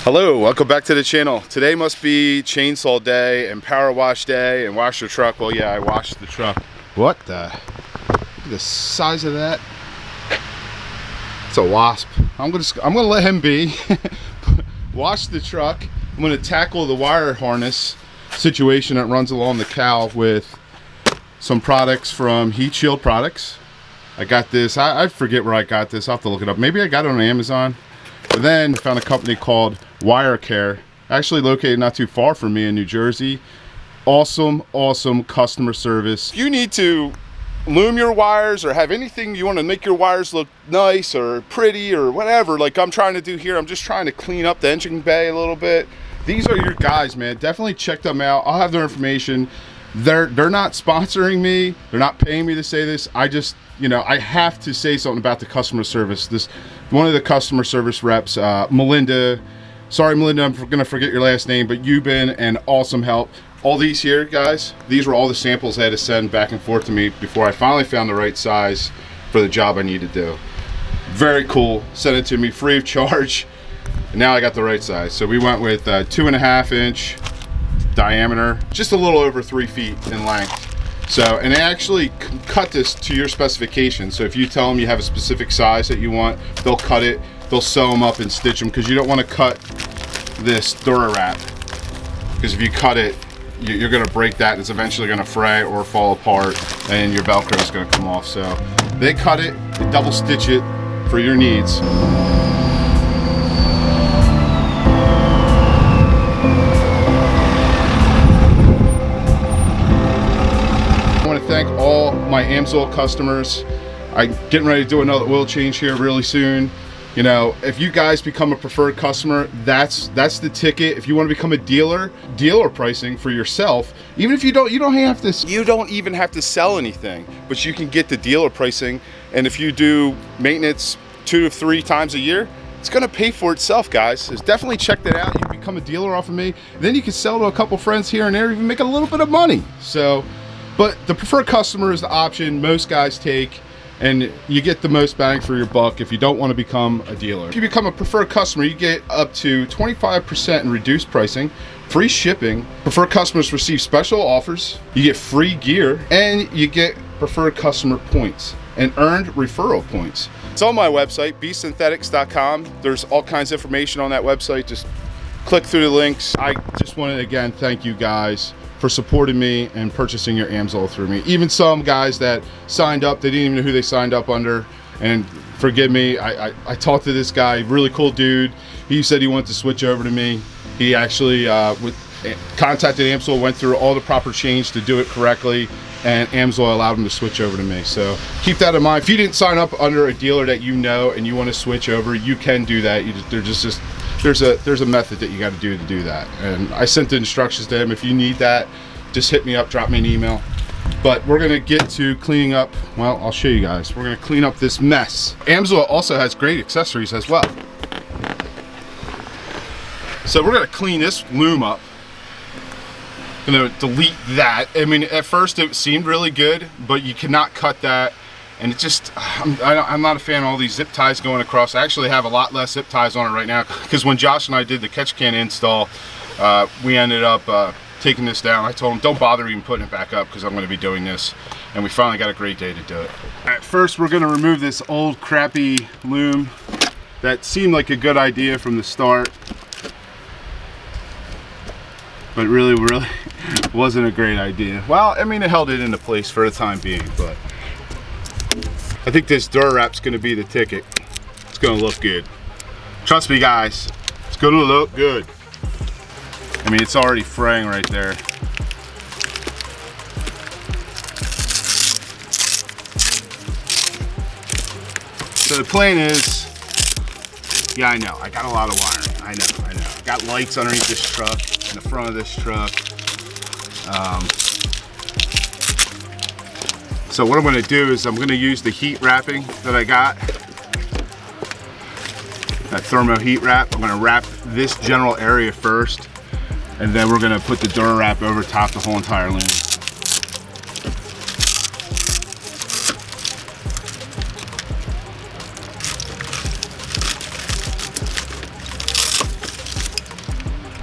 Hello, welcome back to the channel. Today must be chainsaw day and power wash day and wash the truck. Well, yeah, I washed the truck. What the? Look at the size of that. It's a wasp. I'm gonna let him be. Wash the truck. I'm gonna tackle the wire harness situation that runs along the cowl with some products from Heat Shield Products. I got this. I forget where I got this. I'll have to look it up. Maybe I got it on Amazon. But then I found a company called Wire Care, actually located not too far from me in New Jersey. Awesome customer service. If you need to loom your wires or have anything you want to make your wires look nice or pretty or whatever, like I'm trying to do here, I'm just trying to clean up the engine bay a little bit. These are your guys, man. Definitely check them out. I'll have their information. They're not sponsoring me. They're not paying me to say this. I just, you know, I have to say something about the customer service. One of the customer service reps, Melinda. Sorry, Melinda, I'm gonna forget your last name, but you've been an awesome help. All these here, guys, these were all the samples I had to send back and forth to me before I finally found the right size for the job I need to do. Very cool. Sent it to me free of charge. And now I got the right size. So we went with 2.5 inch diameter, just a little over 3 feet in length. So, and they actually cut this to your specifications. So if you tell them you have a specific size that you want, they'll cut it, they'll sew them up and stitch them, because you don't want to cut this Durawrap, because if you cut it, you're going to break that and it's eventually going to fray or fall apart and your Velcro is going to come off. So they cut it, they double stitch it for your needs. Thank all my AMSOIL customers. I'm getting ready to do another oil change here really soon. You know, if you guys become a preferred customer, that's the ticket. If you want to become a dealer pricing for yourself, even if you don't even have to sell anything, but you can get the dealer pricing. And if you do maintenance 2 to 3 times a year, it's gonna pay for itself, guys. So definitely check that out. You can become a dealer off of me. Then you can sell to a couple friends here and there, even make a little bit of money. So, but the preferred customer is the option most guys take, and you get the most bang for your buck if you don't want to become a dealer. If you become a preferred customer, you get up to 25% in reduced pricing, free shipping. Preferred customers receive special offers, you get free gear, and you get preferred customer points and earned referral points. It's on my website, bsynthetics.com. There's all kinds of information on that website. Just click through the links. I just want to again thank you guys for supporting me and purchasing your AMSOIL through me. Even some guys that signed up, they didn't even know who they signed up under. And forgive me, I talked to this guy, really cool dude. He said he wanted to switch over to me. He actually contacted AMSOIL, went through all the proper change to do it correctly, and AMSOIL allowed him to switch over to me. So keep that in mind. If you didn't sign up under a dealer that you know and you want to switch over, you can do that. There's a method that you got to do that, and I sent the instructions to him. If you need that, just hit me up, drop me an email. But we're gonna get to cleaning up. Well, I'll show you guys. We're gonna clean up this mess. AMSOIL also has great accessories as well. So we're gonna clean this loom up. Gonna delete that. I mean, at first it seemed really good, but you cannot cut that. And it just, I'm not a fan of all these zip ties going across. I actually have a lot less zip ties on it right now, because when Josh and I did the catch can install, we ended up taking this down. I told him, don't bother even putting it back up, because I'm going to be doing this. And we finally got a great day to do it. At first, we're going to remove this old crappy loom that seemed like a good idea from the start, but really wasn't a great idea. Well, I mean, it held it into place for the time being, but I think this Durawrap's gonna be the ticket. It's gonna look good. Trust me, guys, it's gonna look good. I mean, it's already fraying right there. So the plan is, yeah, I know, I got a lot of wiring. I know. I got lights underneath this truck, in the front of this truck. So what I'm going to do is I'm going to use the heat wrapping that I got, that thermo heat wrap. I'm going to wrap this general area first, and then we're going to put the Durawrap over top the whole entire loom.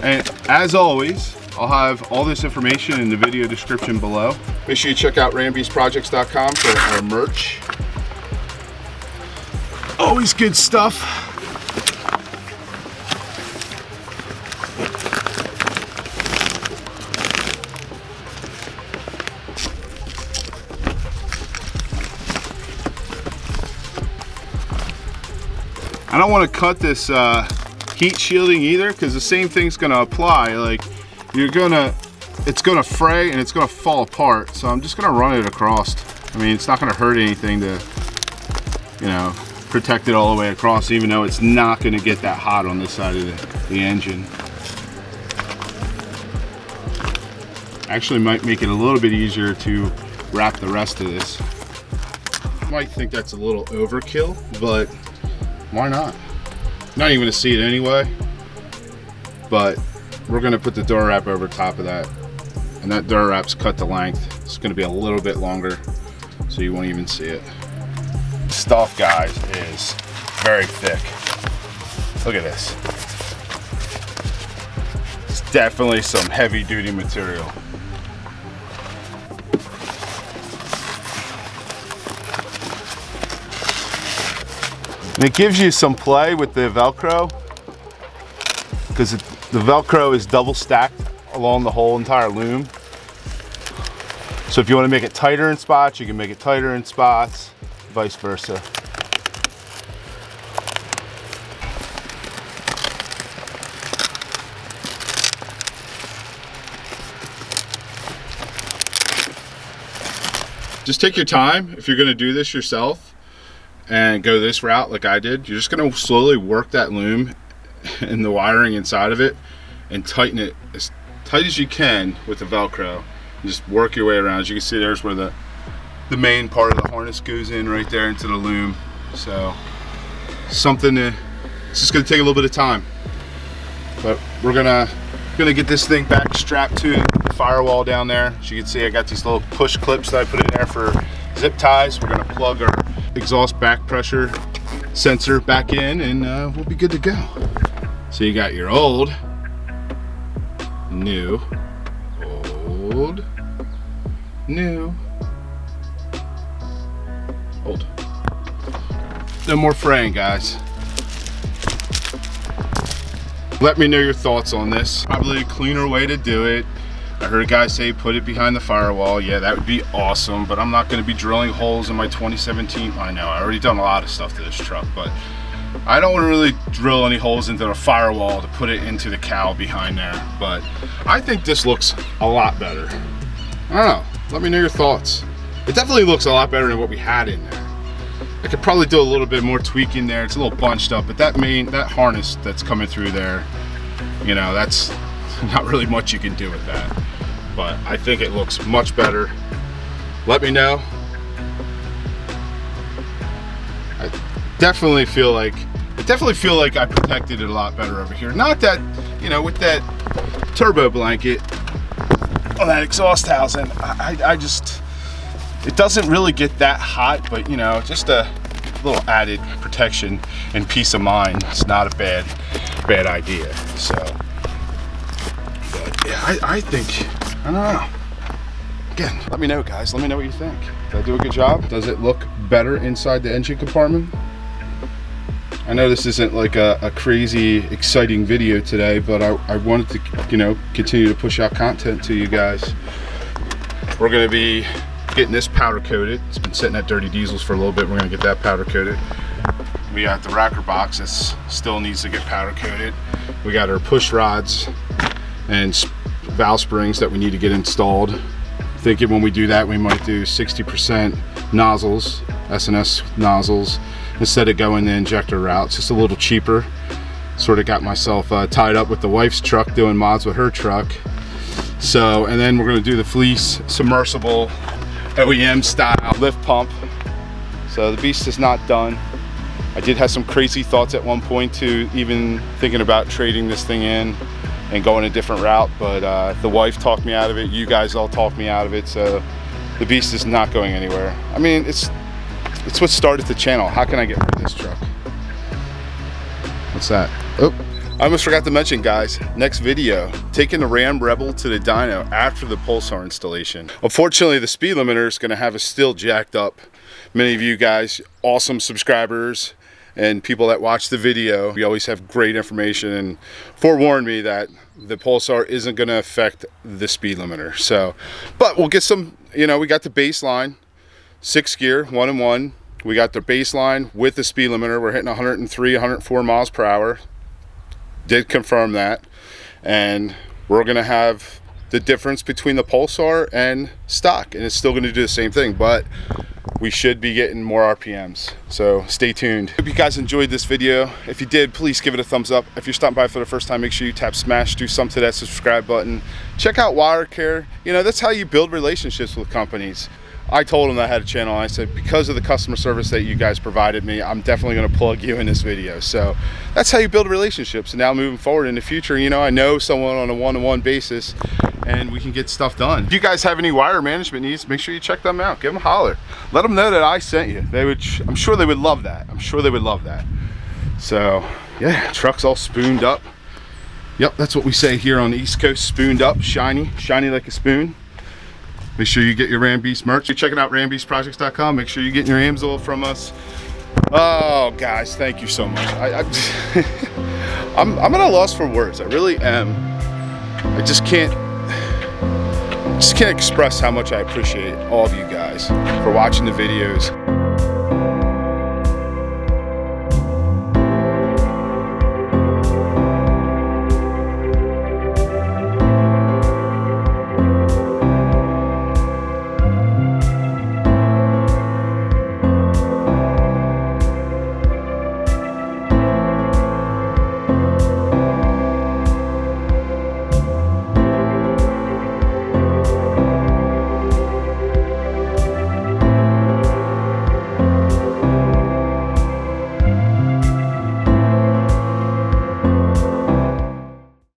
And as always, I'll have all this information in the video description below. Make sure you check out rambeesprojects.com for our merch. Always good stuff. I don't want to cut this heat shielding either, because the same thing's going to apply. Like, it's going to fray and it's going to fall apart. So I'm just going to run it across. I mean, it's not going to hurt anything to, you know, protect it all the way across, even though it's not going to get that hot on this side of the engine. Actually might make it a little bit easier to wrap the rest of this. You might think that's a little overkill, but why not? Not even gonna see it anyway, but we're gonna put the door wrap over top of that, and that door wrap's cut to length. It's gonna be a little bit longer, so you won't even see it. Stuff, guys, is very thick. Look at this. It's definitely some heavy duty material. And it gives you some play with the Velcro, because the Velcro is double stacked along the whole entire loom. So if you want to make it tighter in spots, you can make it tighter in spots, vice versa. Just take your time if you're going to do this yourself and go this route like I did. You're just going to slowly work that loom and the wiring inside of it and tighten it as tight as you can with the Velcro. And just work your way around. As you can see, there's where the main part of the harness goes in right there into the loom. So something to, it's just going to take a little bit of time, but we're gonna get this thing back strapped to the firewall down there. As you can see, I got these little push clips that I put in there for zip ties. We're going to plug our exhaust back pressure sensor back in, and we'll be good to go. So you got your old, new, old, new, old. No more fraying, guys. Let me know your thoughts on this. Probably a cleaner way to do it. I heard a guy say put it behind the firewall. Yeah, that would be awesome, but I'm not going to be drilling holes in my 2017. I know, I already done a lot of stuff to this truck, but I don't want to really drill any holes into the firewall to put it into the cowl behind there. But I think this looks a lot better. I don't know. Let me know your thoughts. It definitely looks a lot better than what we had in there. I could probably do a little bit more tweaking there. It's a little bunched up, but that harness that's coming through there, you know, that's not really much you can do with that. But I think it looks much better. Let me know. I definitely feel like I protected it a lot better over here. Not that, you know, with that turbo blanket on that exhaust housing, I just, it doesn't really get that hot, but you know, just a little added protection and peace of mind. It's not a bad idea. So, but yeah, I think, I don't know. Again, let me know, guys. Let me know what you think. Did I do a good job? Does it look better inside the engine compartment? I know this isn't like a crazy exciting video today, but I wanted to, you know, continue to push out content to you guys. We're going to be getting this powder coated. It's been sitting at Dirty Diesels for a little bit. We're going to get that powder coated. We got the rocker box that still needs to get powder coated. We got our push rods and valve springs that we need to get installed. Thinking when we do that, we might do 60% nozzles, S&S nozzles, instead of going the injector route. It's just a little cheaper. Sort of got myself tied up with the wife's truck doing mods with her truck. So, and then we're going to do the fleece submersible OEM style lift pump. So the beast is not done. I did have some crazy thoughts at one point to even thinking about trading this thing in and going a different route, but the wife talked me out of it. You guys all talked me out of it. So the beast is not going anywhere. I mean, it's what started the channel. How can I get rid of this truck? What's that? Oh, I almost forgot to mention, guys, next video, taking the Ram Rebel to the dyno after the Pulsar installation. Unfortunately, the speed limiter is going to have us still jacked up. Many of you guys, awesome subscribers and people that watch the video, we always have great information and forewarned me that the Pulsar isn't going to affect the speed limiter. So, but we'll get some, you know, we got the baseline, 6 gear, 1-in-1. We got the baseline with the speed limiter. We're hitting 103, 104 miles per hour. Did confirm that, and we're gonna have the difference between the Pulsar and stock, and it's still gonna do the same thing, but we should be getting more RPMs, so stay tuned. Hope you guys enjoyed this video. If you did, please give it a thumbs up. If you're stopping by for the first time, make sure you tap smash, do something to that subscribe button. Check out WireCare. You know, that's how you build relationships with companies. I told them that I had a channel, and I said, because of the customer service that you guys provided me, I'm definitely going to plug you in this video. So that's how you build relationships. And now moving forward in the future, you know, I know someone on a one-to-one basis, and we can get stuff done. If you guys have any wire management needs, make sure you check them out. Give them a holler. Let them know that I sent you. They would. I'm sure they would love that. I'm sure they would love that. So yeah, truck's all spooned up. Yep, that's what we say here on the East Coast. Spooned up, shiny like a spoon. Make sure you get your Ram Beast merch. You're checking out rambeastprojects.com. Make sure you're getting your AMSOIL from us. Oh, guys, thank you so much. I'm at a loss for words. I really am. I just can't express how much I appreciate all of you guys for watching the videos.